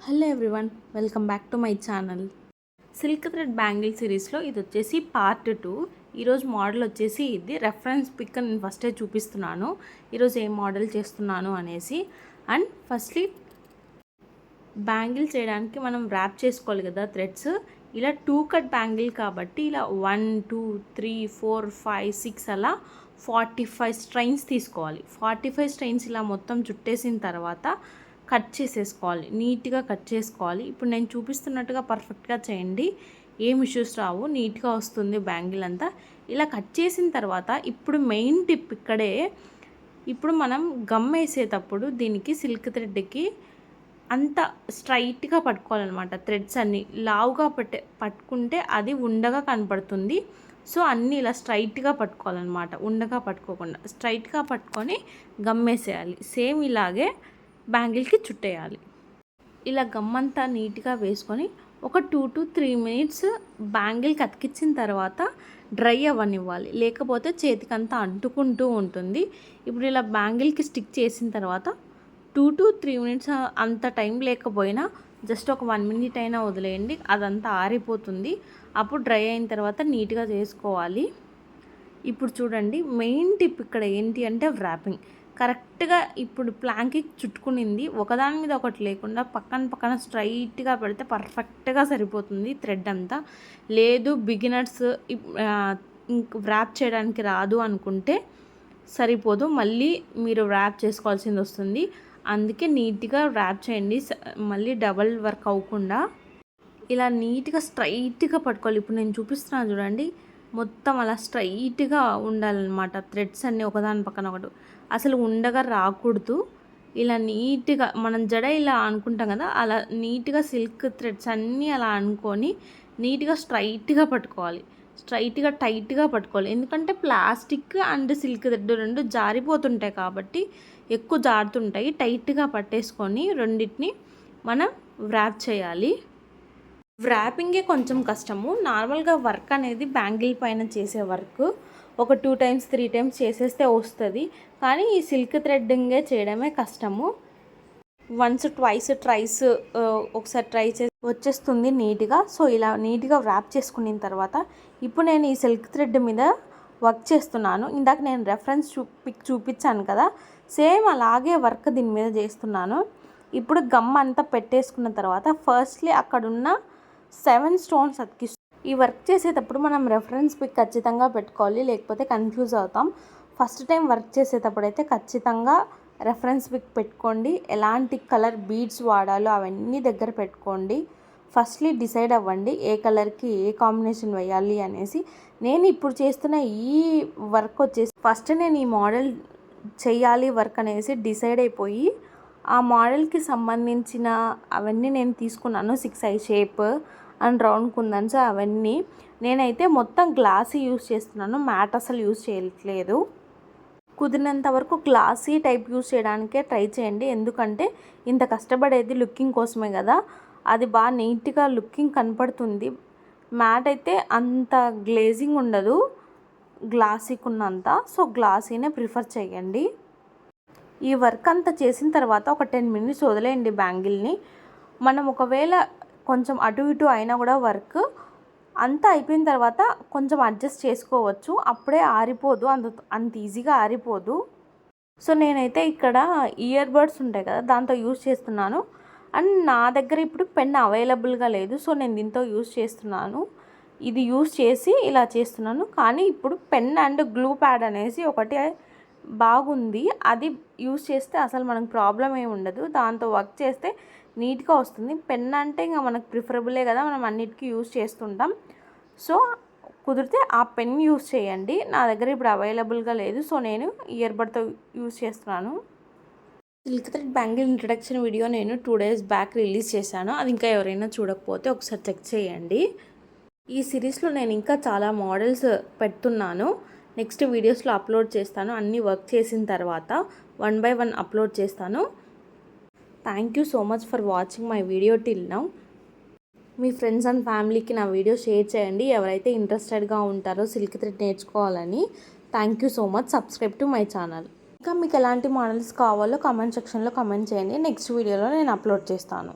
Hello everyone, welcome back to my channel. Silk thread bangle సిరీస్లో ఇది వచ్చేసి part 2. ఈరోజు మోడల్ వచ్చేసి ఇది రెఫరెన్స్ పిక్ నేను ఫస్టే చూపిస్తున్నాను ఈరోజు ఏ మోడల్ చేస్తున్నాను అనేసి. అండ్ ఫస్ట్లీ బ్యాంగిల్ చేయడానికి మనం ర్యాప్ చేసుకోవాలి కదా థ్రెడ్స్. ఇలా 2 కట్ బ్యాంగిల్ కాబట్టి ఇలా 1 2 3 4 5 6 అలా 45 స్ట్రైన్స్ తీసుకోవాలి. 45 స్ట్రైన్స్ ఇలా మొత్తం చుట్టేసిన తర్వాత కట్ చేసేసుకోవాలి, నీట్గా కట్ చేసుకోవాలి. ఇప్పుడు నేను చూపిస్తున్నట్టుగా పర్ఫెక్ట్గా చేయండి, ఏం ఇష్యూస్ రావు, నీట్గా వస్తుంది బ్యాంగిల్ అంతా. ఇలా కట్ చేసిన తర్వాత ఇప్పుడు మెయిన్ టిప్ ఇక్కడే. ఇప్పుడు మనం గమ్ వేసేటప్పుడు దీనికి సిల్క్ థ్రెడ్కి అంత స్ట్రైట్గా పట్టుకోవాలన్నమాట. థ్రెడ్స్ అన్నీ లావుగా పట్టుకుంటే అది ఉండగా కనపడుతుంది. సో అన్నీ ఇలా స్ట్రైట్గా పట్టుకోవాలన్నమాట, ఉండగా పట్టుకోకుండా స్ట్రైట్గా పట్టుకొని గమ్ వేసేయాలి. సేమ్ ఇలాగే బ్యాంగిల్కి చుట్టేయాలి. ఇలా గమ్మంతా నీట్గా వేసుకొని ఒక 2 to 3 minutes బ్యాంగిల్కి అతికించిన తర్వాత డ్రై అవ్వనివ్వాలి, లేకపోతే చేతికంతా అంటుకుంటూ ఉంటుంది. ఇప్పుడు ఇలా బ్యాంగిల్కి స్టిక్ చేసిన తర్వాత 2 to 3 minutes అంత టైం లేకపోయినా జస్ట్ ఒక 1 minute అయినా వదిలేయండి, అదంతా ఆరిపోతుంది. అప్పుడు డ్రై అయిన తర్వాత నీట్గా చేసుకోవాలి. ఇప్పుడు చూడండి, మెయిన్ టిప్ ఇక్కడ ఏంటి అంటే ర్యాపింగ్. కరెక్ట్గా ఇప్పుడు ప్లాంక్కి చుట్టుకునింది ఒకదాని మీద ఒకటి లేకుండా పక్కన స్ట్రైట్గా పెడితే పర్ఫెక్ట్గా సరిపోతుంది థ్రెడ్ అంతా. లేదు బిగినర్స్ ర్యాప్ చేయడానికి రాదు అనుకుంటే సరిపోదు, మళ్ళీ మీరు ర్యాప్ చేసుకోవాల్సింది వస్తుంది. అందుకే నీట్గా ర్యాప్ చేయండి, మళ్ళీ డబల్ వర్క్ అవ్వకుండా ఇలా నీట్గా స్ట్రైట్గా పట్టుకోవాలి. ఇప్పుడు నేను చూపిస్తున్నాను చూడండి, మొత్తం అలా స్ట్రైట్గా ఉండాలన్నమాట. థ్రెడ్స్ అన్నీ ఒకదాని పక్కన ఒకటి, అసలు ఉండగా రాకూడదు. ఇలా నీట్గా మనం జడ ఇలా అనుకుంటాం కదా, అలా నీట్గా సిల్క్ థ్రెడ్స్ అన్నీ అలా అనుకొని నీట్గా స్ట్రైట్గా పట్టుకోవాలి. స్ట్రైట్గా టైట్గా పట్టుకోవాలి, ఎందుకంటే ప్లాస్టిక్ అండ్ సిల్క్ థ్రెడ్ రెండు జారిపోతుంటాయి కాబట్టి ఎక్కువ జారుతుంటాయి. టైట్గా పట్టేసుకొని రెండింటిని మనం ర్యాప్ చేయాలి. ర్యాపింగే కొంచెం కష్టము. నార్మల్గా వర్క్ అనేది బ్యాంగిల్ పైన చేసే వర్క్ ఒక 2 times 3 times చేసేస్తే వస్తుంది, కానీ ఈ సిల్క్ థ్రెడ్డింగే చేయడమే కష్టము. వన్స్ ట్వైస్ ట్రైస్ ఒకసారి ట్రై చేసి వచ్చేస్తుంది నీట్గా. సో ఇలా నీట్గా ర్యాప్ చేసుకున్న తర్వాత ఇప్పుడు నేను ఈ సిల్క్ థ్రెడ్ మీద వర్క్ చేస్తున్నాను. ఇందాక నేను రెఫరెన్స్ పిక్ చూపించాను కదా, సేమ్ అలాగే వర్క్ దీని మీద చేస్తున్నాను. ఇప్పుడు గమ్ అంతా పెట్టేసుకున్న తర్వాత ఫస్ట్లీ అక్కడున్న 7 stones అతికిస్తాం. ఈ వర్క్ చేసేటప్పుడు మనం రెఫరెన్స్ పిక్ ఖచ్చితంగా పెట్టుకోవాలి, లేకపోతే కన్ఫ్యూజ్ అవుతాం. ఫస్ట్ టైం వర్క్ చేసేటప్పుడు అయితే ఖచ్చితంగా రెఫరెన్స్ పిక్ పెట్టుకోండి. ఎలాంటి కలర్ బీడ్స్ వాడాలో అవన్నీ దగ్గర పెట్టుకోండి. ఫస్ట్లీ డిసైడ్ అవ్వండి ఏ కలర్కి ఏ కాంబినేషన్ వేయాలి అనేసి. నేను ఇప్పుడు చేస్తున్న ఈ వర్క్ వచ్చేసి ఫస్ట్ నేను ఈ మోడల్ చేయాలి వర్క్ అనేసి డిసైడ్ అయిపోయి ఆ మోడల్కి సంబంధించిన అవన్నీ నేను తీసుకున్నాను. 6 eye షేప్ అండ్ రౌండ్ కుందన్స్ అవన్నీ. నేనైతే మొత్తం గ్లాసీ యూస్ చేస్తున్నాను, మ్యాట్ అసలు యూస్ చేయట్లేదు. కుదిరినంత వరకు గ్లాసీ టైప్ యూస్ చేయడానికే ట్రై చేయండి, ఎందుకంటే ఇంత కష్టపడేది లుకింగ్ కోసమే కదా, అది బాగా నీట్గా లుకింగ్ కనపడుతుంది. మ్యాట్ అయితే అంత గ్లేజింగ్ ఉండదు గ్లాసీకి ఉన్నంత, సో గ్లాసీనే ప్రిఫర్ చేయండి. ఈ వర్క్ అంతా చేసిన తర్వాత ఒక 10 minutes వదిలేయండి బ్యాంగిల్ని. మనం ఒకవేళ కొంచెం అటు ఇటు అయినా కూడా వర్క్ అంతా అయిపోయిన తర్వాత కొంచెం అడ్జస్ట్ చేసుకోవచ్చు, అప్పుడే ఆరిపోదు, అంత ఈజీగా ఆరిపోదు. సో నేనైతే ఇక్కడ ఇయర్ బడ్స్ ఉంటాయి కదా, దాంతో యూస్ చేస్తున్నాను. అండ్ నా దగ్గర ఇప్పుడు పెన్ అవైలబుల్గా లేదు, సో నేను దీంతో యూస్ చేస్తున్నాను. ఇది యూస్ చేసి ఇలా చేస్తున్నాను. కానీ ఇప్పుడు పెన్ అండ్ గ్లూ ప్యాడ్ అనేసి ఒకటి బాగుంది, అది యూస్ చేస్తే అసలు మనకు ప్రాబ్లం ఏమి ఉండదు, దాంతో వర్క్ చేస్తే నీట్గా వస్తుంది. పెన్ అంటే ఇంకా మనకు ప్రిఫరబులే కదా, మనం అన్నిటికీ యూస్ చేస్తుంటాం. సో కుదిరితే ఆ పెన్ యూస్ చేయండి. నా దగ్గర ఇప్పుడు అవైలబుల్గా లేదు, సో నేను ఇయర్ బడ్తో యూస్ చేస్తున్నాను. Silk thread bangle introduction video నేను 2 days బ్యాక్ రిలీజ్ చేశాను, అది ఇంకా ఎవరైనా చూడకపోతే ఒకసారి చెక్ చేయండి. ఈ సిరీస్లో నేను ఇంకా చాలా మోడల్స్ పెడుతున్నాను, నెక్స్ట్ వీడియోస్లో అప్లోడ్ చేస్తాను. అన్నీ వర్క్ చేసిన తర్వాత 1 by 1 అప్లోడ్ చేస్తాను. Thank you so much for watching my video till now. Me friends and ఫ్యామిలీకి నా వీడియో షేర్ చేయండి, ఎవరైతే ఇంట్రెస్టెడ్గా ఉంటారో సిల్క్ థ్రెడ్ నేర్చుకోవాలని. Thank you so much. Subscribe to my channel. ఇంకా మీకు ఎలాంటి మోడల్స్ కావాలో కామెంట్ సెక్షన్లో కామెంట్ చేయండి, నెక్స్ట్ వీడియోలో నేను అప్లోడ్ చేస్తాను.